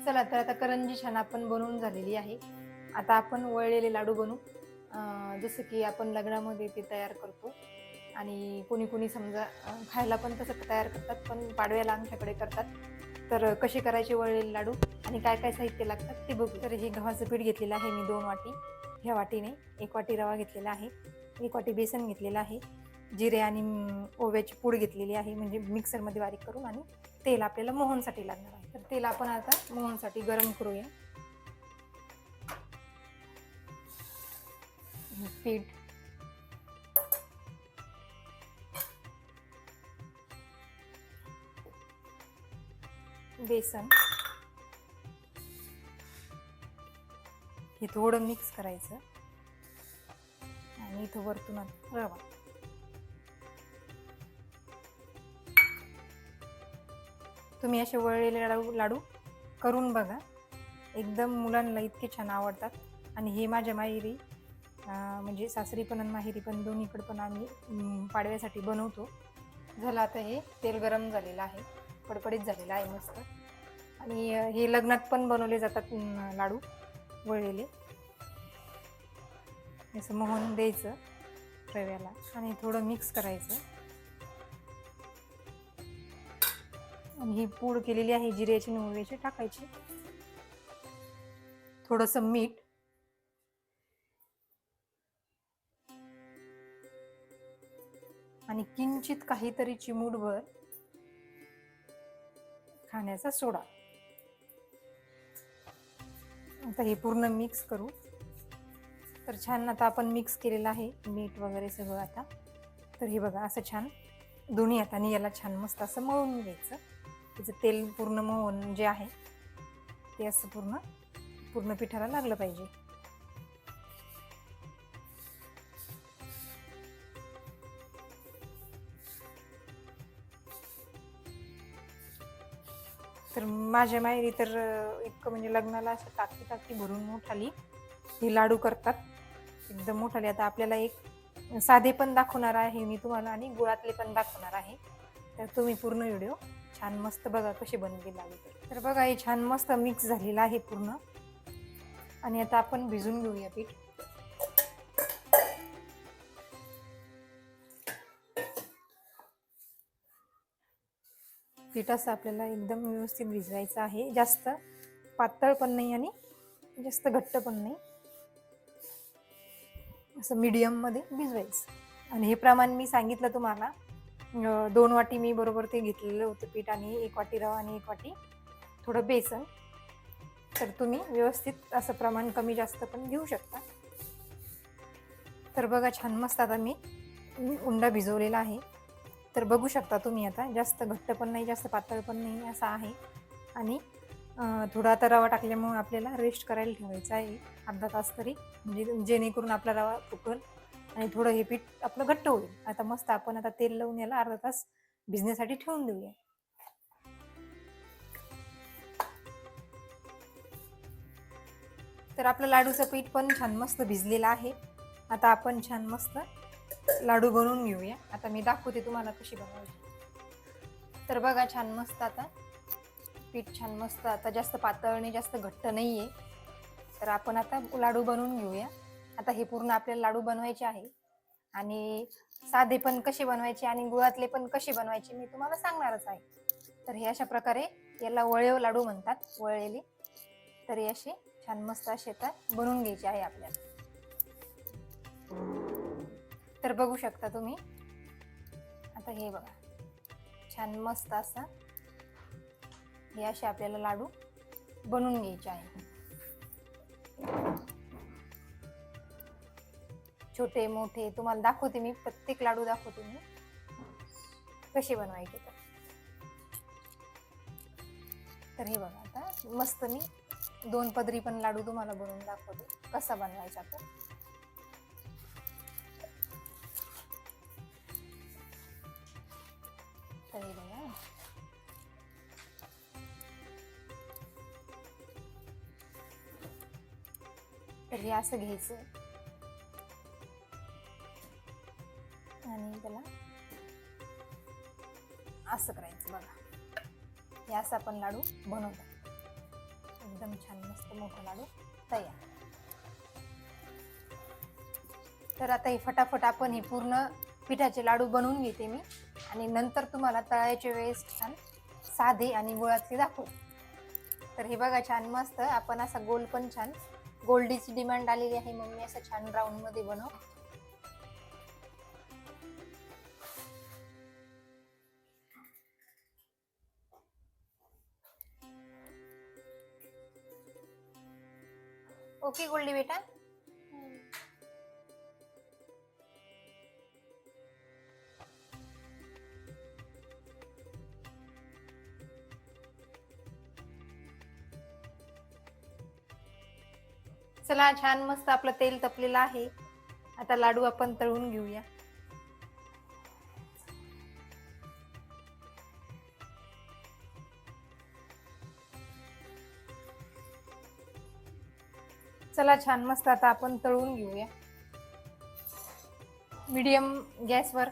चला तर आता करंजी छान आपण बनवून झालेली आहे. आता आपण वळलेले लाडू बनवू. जसं की आपण लग्नामध्ये ते तयार करतो आणि कोणी समजा खायला पण तसं तयार करतात, पण पाडव्याला आमच्याकडे करतात. तर कसे करायचे वळलेले लाडू आणि काय काय साहित्य लागतात ते बघू. तर हे गव्हाचं पीठ घेतलेलं आहे मी 2 वाटी. ह्या वाटीने 1 वाटी रवा घेतलेला आहे, 1 वाटी बेसन घेतलेलं आहे, जिरे आणि ओव्याची पूड घेतलेली आहे, म्हणजे मिक्सरमध्ये बारीक करून, आणि तेल आपल्याला मोहनसाठी लागणार आहे. तर तेल आपण आता मोहनसाठी गरम करूया. पीठ, बेसन हे थोडं मिक्स करायचं आणि इथं वरतून रवा. तुम्ही असे वळलेले लाडू करून बघा. एकदम मुलांना इतके छान आवडतात. आणि हे माझ्या माहेरी म्हणजे सासरी पण आणि माहेरी पण दोन्हीकडे पण आम्ही पाडव्यासाठी बनवतो. झालं आता हे तेल गरम झालेलं आहे, कडकडीत झालेलं आहे मस्त. आणि हे लग्नात पण बनवले जातात लाडू वळलेले. असं मोहन द्यायचं रव्याला आणि थोडं मिक्स करायचं. आणि ही पूड केलेली आहे जिऱ्याची आणि ओव्याची टाकायची. थोडंसं मीठ, आणि किंचित काहीतरी चिमूटभर खाण्याचा सोडा. आता हे पूर्ण मिक्स करू. तर छान आता आपण मिक्स केलेलं आहे मीठ वगैरे सगळं. आता तर हे बघा असं छान दोन्ही हाताने याला छान मस्त असं मळून घ्यायचं. त्याचं तेल पूर्ण मोहन जे आहे ते असं पूर्ण पिठाला लागलं पाहिजे. तर माझ्या माहेरी तर इतकं म्हणजे लग्नाला असं टाकी भरून मोठाली हे लाडू करतात, एकदम मोठाले. आता आपल्याला एक साधे पण दाखवणार आहे मी तुम्हाला आणि गुळातले पण दाखवणार आहे. तर तुम्ही पूर्ण व्हिडिओ छान मस्त बघा कसे बनवले लाडू. तर बघा हे छान मस्त मिक्स झालेलं आहे पूर्ण. आणि आता आपण भिजून घेऊया पीठ. पीठ असं आपल्याला एकदम व्यवस्थित भिजवायचं आहे. जास्त पातळ पण नाही आणि जास्त घट्ट पण नाही, असं मीडियम मध्ये भिजवायचं. आणि हे प्रमाण मी सांगितलं तुम्हाला. 2 वाटी मी बरोबर ते घेतलेलं होतं पीठ, आणि 1 वाटी रवा आणि 1 वाटी थोडं बेसन. तर तुम्ही व्यवस्थित असं प्रमाण कमी जास्त पण घेऊ शकता. तर बघा छान मस्त आता मी उंडा भिजवलेला आहे. तर बघू शकता तुम्ही आता जास्त घट्ट पण नाही जास्त पातळ पण नाही असा आहे. आणि थोडा आता रवा टाकल्यामुळे आपल्याला रेस्ट करायला ठेवायचं आहे अर्धा तास तरी, म्हणजे जेणेकरून आपला रवा फुगल आणि थोडं हे पीठ आपलं घट्ट होईल. आता मस्त आपण आता तेल लावून याला अर्धा तास भिजण्यासाठी ठेवून देऊया. तर आपलं लाडूचं पीठ पण छान मस्त भिजलेलं आहे. आता आपण छान मस्त लाडू बनवून घेऊया. आता मी दाखवते तुम्हाला कशी बनवायची. तर बघा छान मस्त आता पीठ छान मस्त आता जास्त पातळ नाही जास्त घट्ट नाहीये. तर आपण आता लाडू बनवून घेऊया. आता हे पूर्ण आपल्याला लाडू बनवायचे आहे, आणि साधे पण कसे बनवायचे आणि गुळातले पण कसे बनवायचे मी तुम्हाला सांगणारच आहे. तर हे अशा प्रकारे याला वळेव लाडू म्हणतात, वळलेले. तर हे असे छान मस्त असे आता बनवून घ्यायचे आहे आपल्याला. तर बघू शकता तुम्ही आता हे बघा छान मस्त असं हे असे आपल्याला लाडू बनवून घ्यायचे आहे. छोटे मोठे तुम्हाला दाखवते मी, प्रत्येक लाडू दाखवते मी कसे बनवायचे. तर हे बघा आता मस्त मी 2 पदरी पण लाडू तुम्हाला बनवून दाखवते कसा बनवायचा. तर हे बघा तर हे असं घ्यायचं आणि त्याला असं करायचं. बघा हे असं आपण लाडू बनवतो. एकदम छान मस्त मोठा लाडू तयार. तर आता हे फटाफट आपण हे पूर्ण पिठाचे लाडू बनवून घेते मी आणि नंतर तुम्हाला तळायच्या वेळेस छान साधे आणि गुळातले दाखवते. तर हे बघा छान मस्त आपण असा गोल पण छान गोल्डीची डिमांड आलेली आहे, मम्मी असं छान राऊंड मध्ये बनव. ओके गोल्डी बेटा. चला छान मस्त आपलं तेल तपलेलं आहे. आता लाडू आपण तळून घेऊया. चला छान मस्त आता आपण तळून घेऊया मीडियम गॅसवर.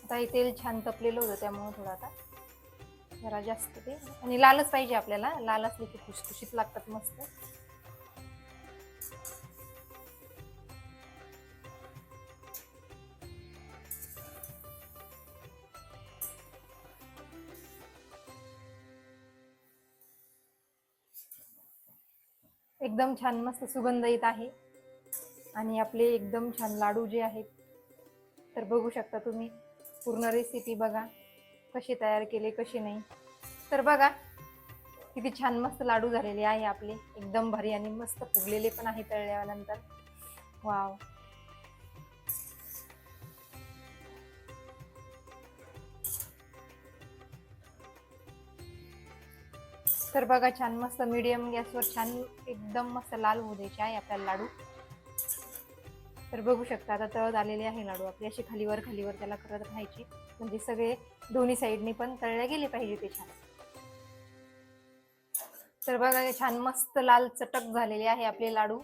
आता हे तेल छान तपलेलं होतं त्यामुळे थोडं आता जरा जास्त ते, आणि लालच पाहिजे आपल्याला, लाल असले की खुशखुशीत लागतात मस्त. एकदम छान मस्त सुगंध येत आहे आणि आपले एकदम छान लाडू जे आहेत तर बघू शकता तुम्ही. पूर्ण रेसिपी बघा कसे तयार केले कसे नाही. तर बघा किती छान मस्त लाडू झालेले आहे आपले, एकदम भारी आणि मस्त फुगलेले पण आहे तळल्यानंतर. वाव. तर बघा छान मस्त मीडियम गॅसवर छान एकदम मस्त लाल होऊ द्यायचे आहे आपल्याला लाडू. तर बघू शकता आता तळत आलेले आहे लाडू आपले, असे खालीवर खालीवर त्याला करत राहायचे म्हणजे सगळे दोन्ही साईडनी पण तळले गेले पाहिजे ते छान. तर बघा छान मस्त लाल चटक झालेले आहे आपले लाडू.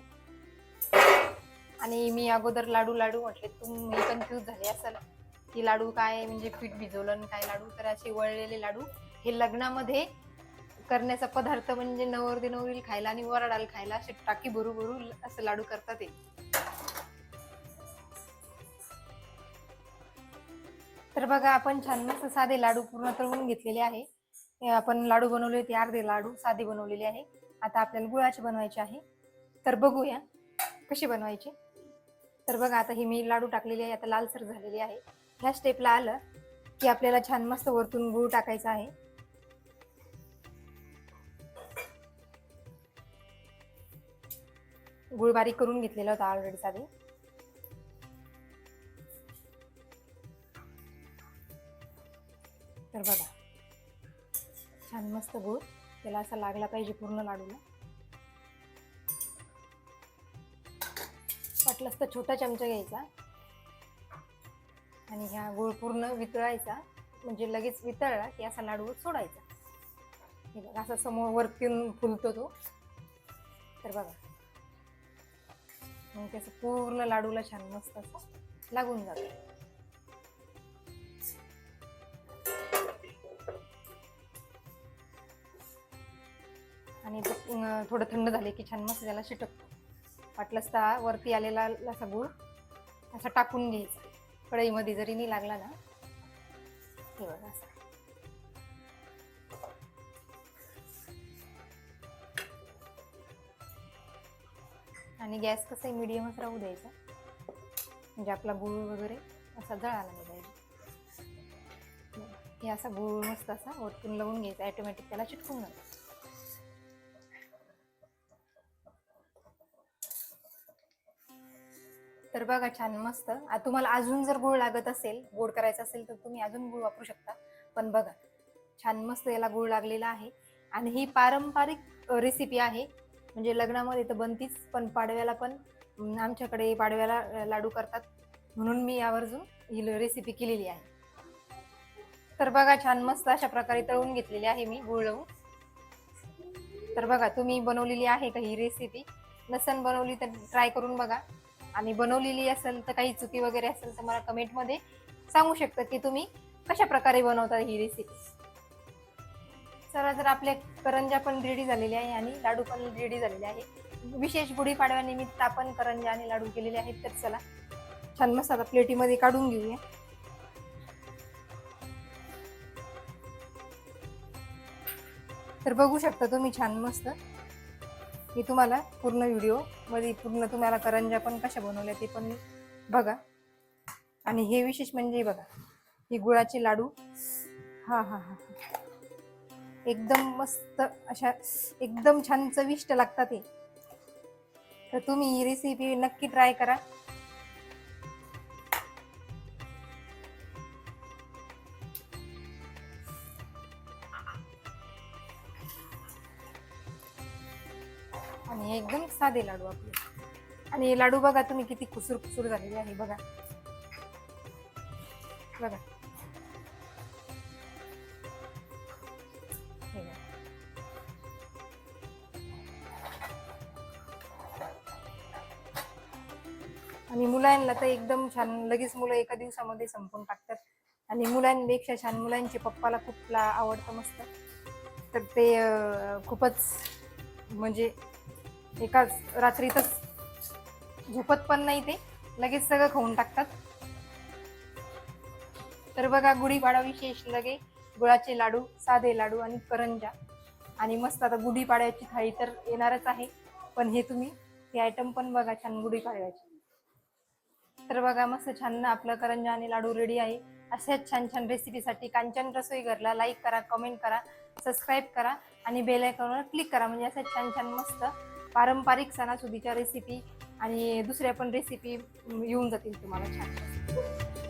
आणि मी अगोदर लाडू लाडू म्हटले, तुम्ही कन्फ्यूज झाले असाल की लाडू काय म्हणजे पीठ भिजवलं काय लाडू. तर असे वळलेले लाडू हे लग्नामध्ये करण्याचा पदार्थ म्हणजे नवरदेव नवरीला खायला आणि वराडाला खायला असे टाकी भरू भरू असं लाडू करतात ते. तर बघा आपण छान मस्त साधे लाडू पूर्ण तळून घेतलेले आहे. आपण लाडू बनवले होते अर्धे लाडू साधे बनवलेले आहे. आता आपल्याला गुळाचे बनवायचे आहे. तर बघूया कसे बनवायचे. तर बघा आता हे मी लाडू टाकलेले आहे, आता लालसर झालेले आहे. ह्या स्टेपला आलं की आपल्याला छान मस्त वरतून गुळ टाकायचा आहे. गुळ बारीक करून घेतलेला होता ऑलरेडी साधे. तर बघा छान मस्त गुळ त्याला असा लागला पाहिजे पूर्ण लाडूला. वाटलंच तर छोटा चमचा घ्यायचा आणि ह्या गुळ पूर्ण वितळायचा, म्हणजे लगेच वितळला की असा लाडू सोडायचा. हे बघा असा समोर वरतून फुलतो तो. तर बघा मग त्याचं पूर्ण लाडूला छान मस्त असं लागून जातं. आणि थोडं थंड झाले की छान मस्त त्याला चिटकतो. वाटलंच तर वरती आलेला असा गुळ असा टाकून घ्यायचा कढईमध्ये, जरी नाही लागला ना. हे बघा असं. आणि गॅस कसं मीडियमच राहू द्यायचा म्हणजे आपला गुळ वगैरे असा जळाला नाही पाहिजे. हे असा गुळ मस्त असा वरतून लावून घ्यायचा, ऑटोमॅटिक त्याला चिटकून जातो. तर बघा छान मस्त. तुम्हाला अजून जर गुळ लागत असेल, गोड करायचं असेल तर तुम्ही अजून गुळ वापरू शकता. पण बघा छान मस्त याला गुळ लागलेला आहे. आणि ही पारंपरिक रेसिपी आहे, म्हणजे लग्नामध्ये तर बनतीच, पण पाडव्याला पण आमच्याकडे पाडव्याला लाडू करतात म्हणून मी आवर्जून ही रेसिपी केलेली आहे. तर बघा छान मस्त अशा प्रकारे तळून घेतलेली आहे मी गुळ लावून. तर बघा तुम्ही बनवलेली आहे का ही रेसिपी? नसन बनवली तर ट्राय करून बघा, आणि बनवलेली असेल तर काही चुकी वगैरे असेल तर मला कमेंटमध्ये सांगू शकता की तुम्ही कशा प्रकारे बनवता ही रेसिपी. तर आपले करंजा पण रेडी झालेले आहे आणि लाडू पण रेडी झालेले आहे. विशेष गुढीपाडव्यानिमित्त आपण करंजा आणि लाडू केलेले आहेत. तर चला छान मस्त आता प्लेटीमध्ये काढून घेऊया. तर बघू शकता तुम्ही छान मस्त मी तुम्हाला पूर्ण व्हिडिओ मध्ये पूर्ण तुम्हाला करंजा पण कशा बनवल्या ते पण बघा. आणि हे विशेष म्हणजे बघा ही गुळाचे लाडू. हा हा हा एकदम मस्त अशा एकदम छान चविष्ट लागतात ते. तर तुम्ही ही रेसिपी नक्की ट्राय करा. आणि एकदम साधे लाडू आपले. आणि हे लाडू बघा तुम्ही किती कुसूर कुसूर झालेले आहे बघा बघा. आणि मुलांना तर एकदम छान लगेच मुलं एका दिवसामध्ये संपून टाकतात. आणि मुलांपेक्षा छान मुलांचे पप्पाला खूप आवडतं मस्त. तर ते खूपच म्हणजे एकाच रात्रीतच झोपत पण नाही, ते लगेच सगळं खाऊन टाकतात. तर बघा गुढीपाडा विशेष लगे गुळाचे लाडू, साधे लाडू आणि करंजा. आणि मस्त आता गुढीपाड्याची थाळी तर येणारच आहे. पण हे तुम्ही हे आयटम पण बघा छान गुढीपाडव्याचे. तर बघा मस्त छान आपलं करंजा आणि लाडू रेडी आहे. अशाच छान छान रेसिपीसाठी कांचन रसोई घरला लाईक करा, कमेंट करा, सबस्क्राईब करा आणि बेल आयकॉनवर क्लिक करा. म्हणजे अशा छान छान मस्त पारंपरिक सणासुदीच्या रेसिपी आणि दुसऱ्या पण रेसिपी येऊन जातील तुम्हाला छान.